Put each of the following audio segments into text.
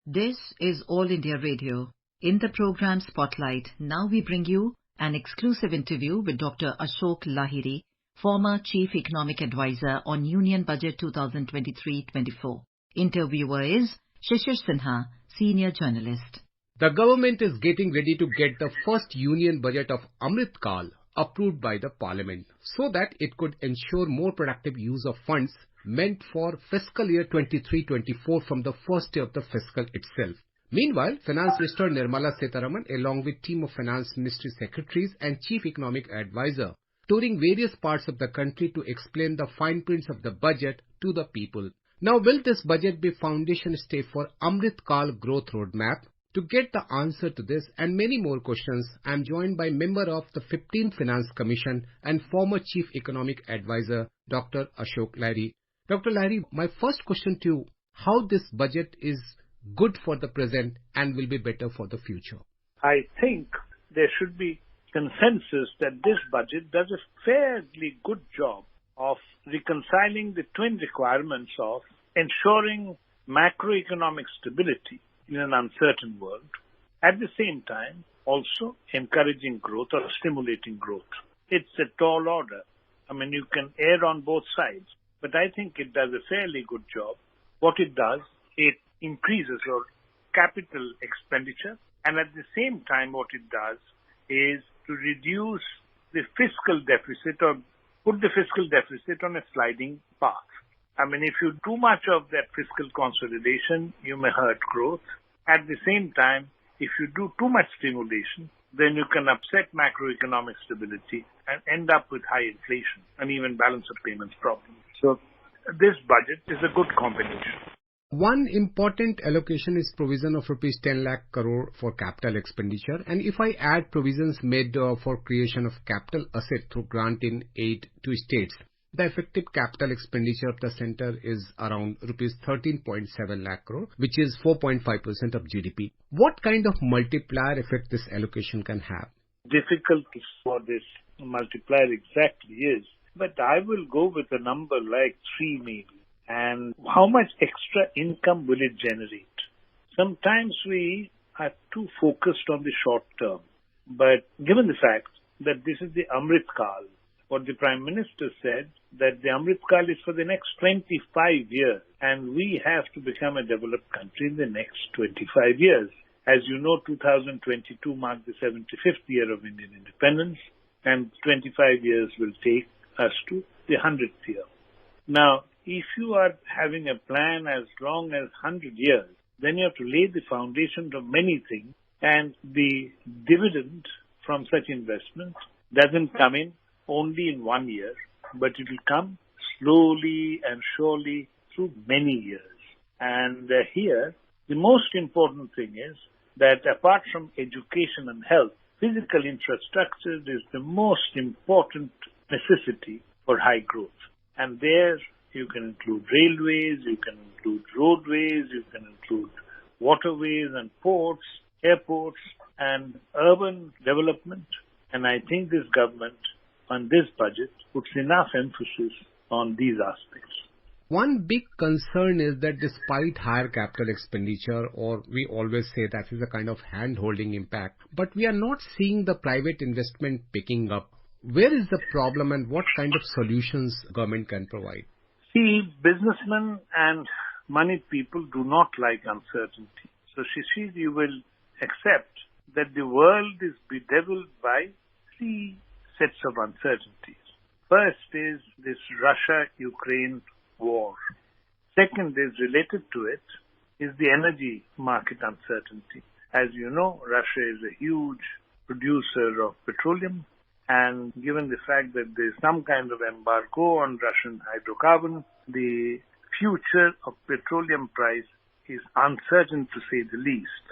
This is All India Radio. In the program Spotlight, now we bring you an exclusive interview with Dr. Ashok Lahiri, former Chief Economic Advisor on Union Budget 2023-24. Interviewer is Shishir Sinha, Senior Journalist. The government is getting ready to get the first Union Budget of Amrit Kal approved by the Parliament so that it could ensure more productive use of funds meant for fiscal year 23-24 from the first day of the fiscal itself. Meanwhile, Finance Minister Nirmala Sitharaman, along with team of Finance Ministry Secretaries and Chief Economic Advisor, touring various parts of the country to explain the fine prints of the budget to the people. Now, will this budget be foundation stay for Amrit Kal growth roadmap? To get the answer to this and many more questions, I am joined by member of the 15th Finance Commission and former Chief Economic Advisor, Dr. Ashok Lahiri. Dr. Lahiri, my first question to you, how this budget is good for the present and will be better for the future? I think there should be consensus that this budget does a fairly good job of reconciling the twin requirements of ensuring macroeconomic stability in an uncertain world, at the same time also encouraging growth or stimulating growth. It's a tall order. I mean, you can err on both sides, but I think it does a fairly good job. What it does, it increases your capital expenditure, and at the same time what it does is to reduce the fiscal deficit or put the fiscal deficit on a sliding path. I mean, if you do much of that fiscal consolidation, you may hurt growth. At the same time, if you do too much stimulation, then you can upset macroeconomic stability and end up with high inflation and even balance of payments problems. So this budget is a good combination. One important allocation is provision of rupees 10 lakh crore for capital expenditure, and if I add provisions made for creation of capital asset through grant in aid to states, the effective capital expenditure of the centre is around rupees 13.7 lakh crore, which is 4.5% of GDP. What kind of multiplier effect this allocation can have? Difficult for this multiplier exactly is, but I will go with a number like 3 maybe. And how much extra income will it generate? Sometimes we are too focused on the short term. But given the fact that this is the Amrit Kal, what the Prime Minister said, that the Amrit Kal is for the next 25 years, and we have to become a developed country in the next 25 years. As you know, 2022 marked the 75th year of Indian independence, and 25 years will take us to the 100th year. Now, if you are having a plan as long as 100 years, then you have to lay the foundation of many things, and the dividend from such investments doesn't come in only in 1 year, but it will come slowly and surely through many years. And here, the most important thing is that apart from education and health, physical infrastructure is the most important necessity for high growth. And there you can include railways, you can include roadways, you can include waterways and ports, airports, and urban development. And I think this government on this budget puts enough emphasis on these aspects. One big concern is that despite higher capital expenditure, or we always say that is a kind of hand-holding impact, but we are not seeing the private investment picking up. Where is the problem and what kind of solutions government can provide? See, businessmen and moneyed people do not like uncertainty. So, Shishir, you will accept that the world is bedeviled by 3 sets of uncertainties. First is this Russia-Ukraine war. Second is related to it is the energy market uncertainty. As you know, Russia is a huge producer of petroleum, and given the fact that there is some kind of embargo on Russian hydrocarbon, the future of petroleum price is uncertain to say the least.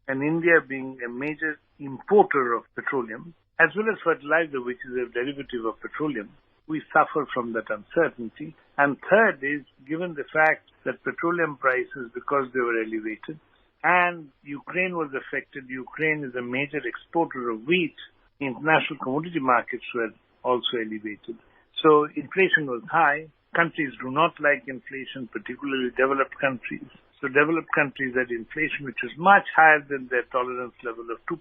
And India being a major importer of petroleum, as well as fertilizer, which is a derivative of petroleum, we suffer from that uncertainty. And third is, given the fact that petroleum prices, because they were elevated, and Ukraine was affected, Ukraine is a major exporter of wheat, international commodity markets were also elevated. So inflation was high. Countries do not like inflation, particularly developed countries. So developed countries had inflation which was much higher than their tolerance level of 2%.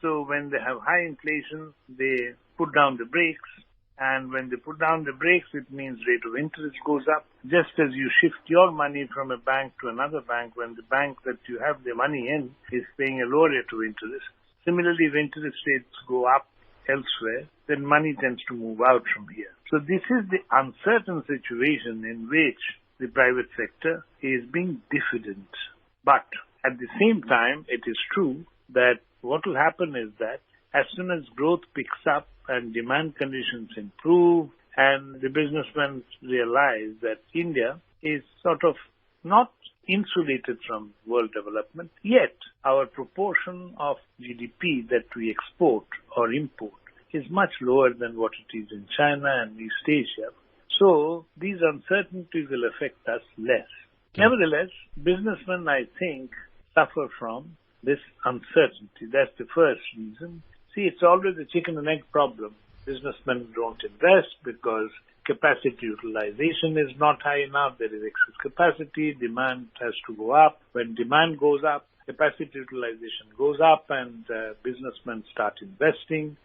So when they have high inflation, they put down the brakes. And when they put down the brakes, it means rate of interest goes up. Just as you shift your money from a bank to another bank, when the bank that you have the money in is paying a lower rate of interest. Similarly, if interest rates go up elsewhere, then money tends to move out from here. So this is the uncertain situation in which the private sector is being diffident. But at the same time, it is true that what will happen is that as soon as growth picks up and demand conditions improve and the businessmen realize that India is sort of not insulated from world development, yet our proportion of GDP that we export or import is much lower than what it is in China and East Asia. So these uncertainties will affect us less. Nevertheless, businessmen, I think, suffer from this uncertainty. That's the first reason. See, it's always a chicken and egg problem. Businessmen don't invest because capacity utilization is not high enough. There is excess capacity. Demand has to go up. When demand goes up, capacity utilization goes up and businessmen start investing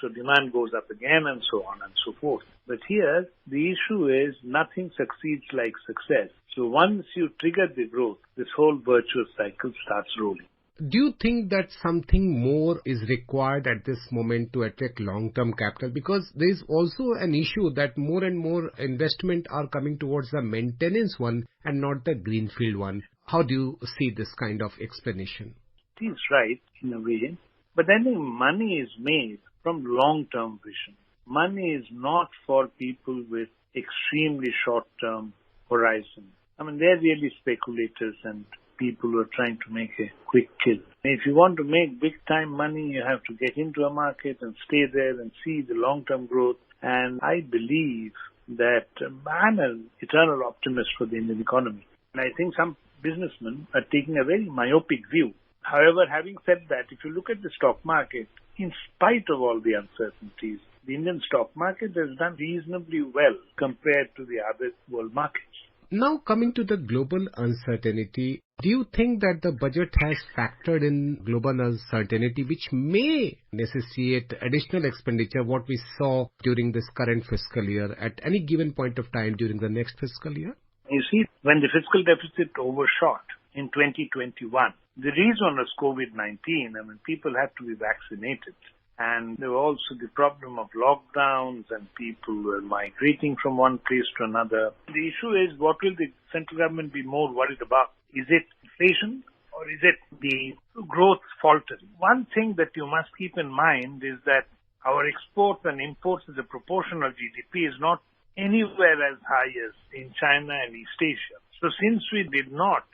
so demand goes up again and so on and so forth. But here, the issue is nothing succeeds like success. So once you trigger the growth, this whole virtuous cycle starts rolling. Do you think that something more is required at this moment to attract long-term capital? Because there is also an issue that more and more investment are coming towards the maintenance one and not the greenfield one. How do you see this kind of explanation? It is right in a way, but I think money is made from long-term vision. Money is not for people with extremely short-term horizon. I mean, they're really speculators and people who are trying to make a quick kill. If you want to make big-time money, you have to get into a market and stay there and see the long-term growth. And I believe that I'm an eternal optimist for the Indian economy. And I think some businessmen are taking a very myopic view. However, having said that, if you look at the stock market, in spite of all the uncertainties, the Indian stock market has done reasonably well compared to the other world markets. Now coming to the global uncertainty, do you think that the budget has factored in global uncertainty which may necessitate additional expenditure, what we saw during this current fiscal year at any given point of time during the next fiscal year? You see, when the fiscal deficit overshot in 2021, the reason was COVID-19. I mean, people had to be vaccinated. And there was also the problem of lockdowns and people were migrating from one place to another. The issue is, what will the central government be more worried about? Is it inflation or is it the growth faltering? One thing that you must keep in mind is that our exports and imports as a proportion of GDP is not anywhere as high as in China and East Asia. So since we did not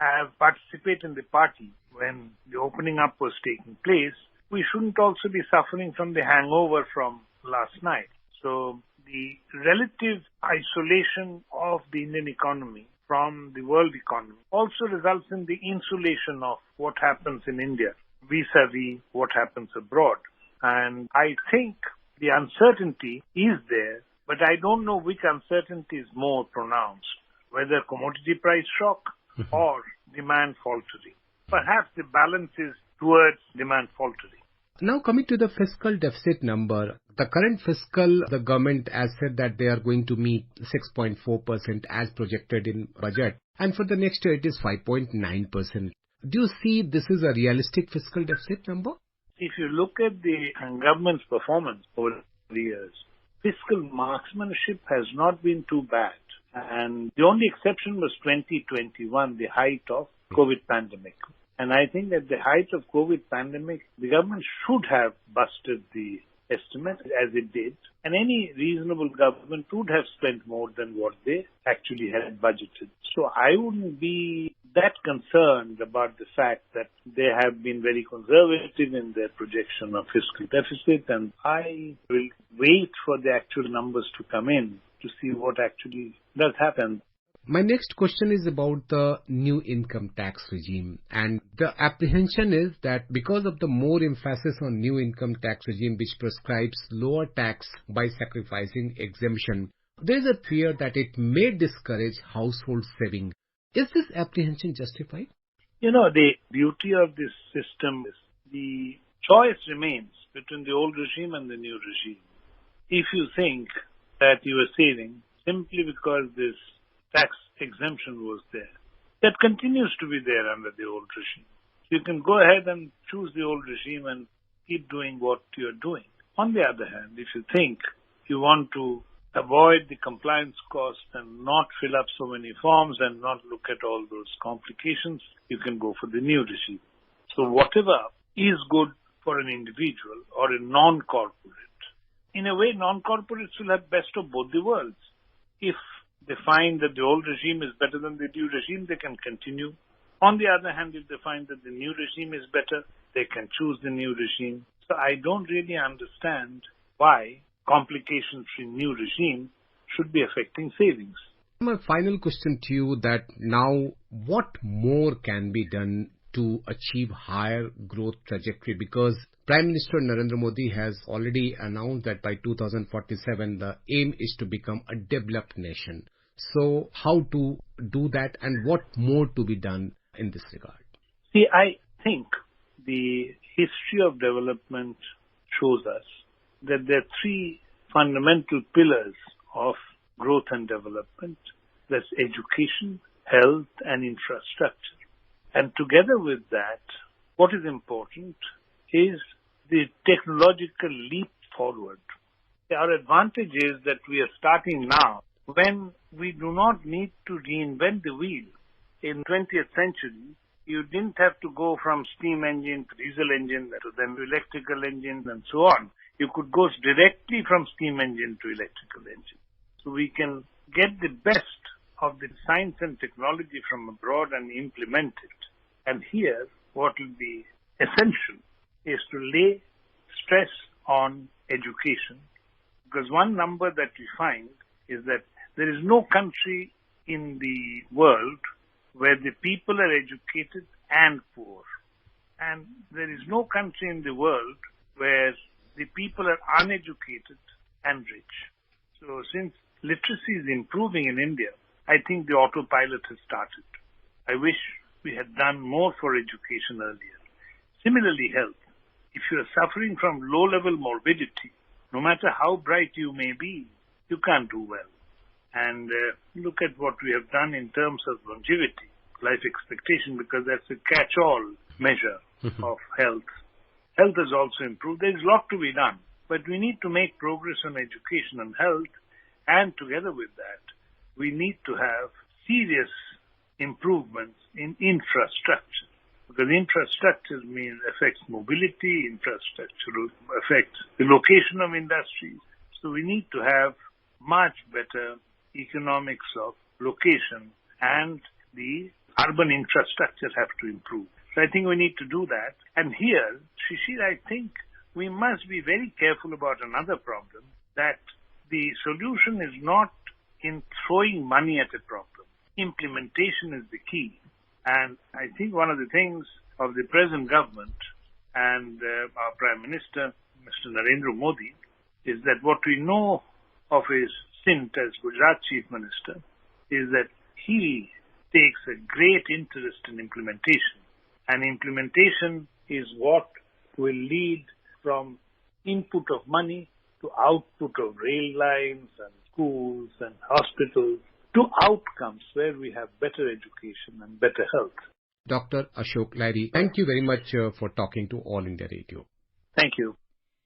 have participate in the party when the opening up was taking place, we shouldn't also be suffering from the hangover from last night. So the relative isolation of the Indian economy from the world economy also results in the insulation of what happens in India vis-a-vis what happens abroad. And I think the uncertainty is there, but I don't know which uncertainty is more pronounced, whether commodity price shock or demand faltering. Perhaps the balance is towards demand faltering. Now coming to the fiscal deficit number, the current fiscal, the government has said that they are going to meet 6.4% as projected in budget, and for the next year it is 5.9%. Do you see this is a realistic fiscal deficit number? If you look at the government's performance over the years, fiscal marksmanship has not been too bad. And the only exception was 2021, the height of COVID pandemic. And I think at the height of COVID pandemic, the government should have busted the estimate as it did. And any reasonable government would have spent more than what they actually had budgeted. So I wouldn't be that concerned about the fact that they have been very conservative in their projection of fiscal deficit. And I will wait for the actual numbers to come in to see what actually does happen. My next question is about the new income tax regime, and the apprehension is that because of the more emphasis on new income tax regime which prescribes lower tax by sacrificing exemption, There is a fear that it may discourage household saving. Is this apprehension justified? The beauty of this system is the choice remains between the old regime and the new regime. If you think that you are saving simply because this tax exemption was there, that continues to be there under the old regime. You can go ahead and choose the old regime and keep doing what you're doing. On the other hand, if you think you want to avoid the compliance cost and not fill up so many forms and not look at all those complications, you can go for the new regime. So whatever is good for an individual or a non-corporate, in a way non-corporates will have best of both the worlds. If they find that the old regime is better than the new regime, they can continue. On the other hand, if they find that the new regime is better, they can choose the new regime. So I don't really understand why complication-free new regime should be affecting savings. My final question to you that now what more can be done to achieve higher growth trajectory? Because Prime Minister Narendra Modi has already announced that by 2047 the aim is to become a developed nation. So how to do that and what more to be done in this regard? See, I think the history of development shows us that there are three fundamental pillars of growth and development. That's education, health, and infrastructure. And together with that, what is important is the technological leap forward. Our advantage is that we are starting now when we do not need to reinvent the wheel. In 20th century, you didn't have to go from steam engine to diesel engine to then electrical engine and so on. You could go directly from steam engine to electrical engine. So we can get the best of the science and technology from abroad and implement it. And here, what will be essential is to lay stress on education. Because one number that we find is that there is no country in the world where the people are educated and poor. And there is no country in the world where the people are uneducated and rich. So since literacy is improving in India, I think the autopilot has started. I wish we had done more for education earlier. Similarly, health. If you are suffering from low-level morbidity, no matter how bright you may be, you can't do well. And look at what we have done in terms of longevity, life expectation, because that's a catch-all measure of health. Health has also improved. There is a lot to be done, but we need to make progress on education and health, and together with that, we need to have serious improvements in infrastructure, because infrastructure affects mobility, infrastructure affects the location of industries. So we need to have much better economics of location, and the urban infrastructure have to improve. So I think we need to do that. And here, Shishir, I think we must be very careful about another problem, that the solution is not in throwing money at a problem. Implementation is the key. And I think one of the things of the present government and our Prime Minister, Mr. Narendra Modi, is that what we know of his stint as Gujarat Chief Minister is that he takes a great interest in implementation. And implementation is what will lead from input of money to output of rail lines and schools and hospitals to outcomes where we have better education and better health. Dr. Ashok Lahiri, thank you very much for talking to All India Radio. Thank you.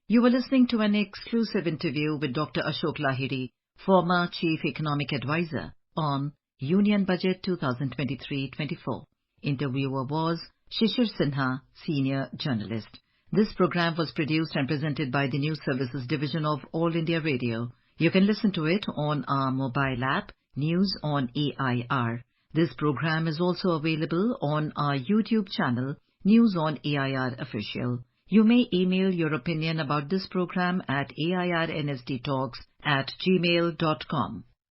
You were listening to an exclusive interview with Dr. Ashok Lahiri, former Chief Economic Advisor, on Union Budget 2023-24. Interviewer was Shishir Sinha, Senior Journalist. This program was produced and presented by the News Services Division of All India Radio. You can listen to it on our mobile app, News on AIR. This program is also available on our YouTube channel, News on AIR Official. You may email your opinion about this program at airnsttalks@gmail.com.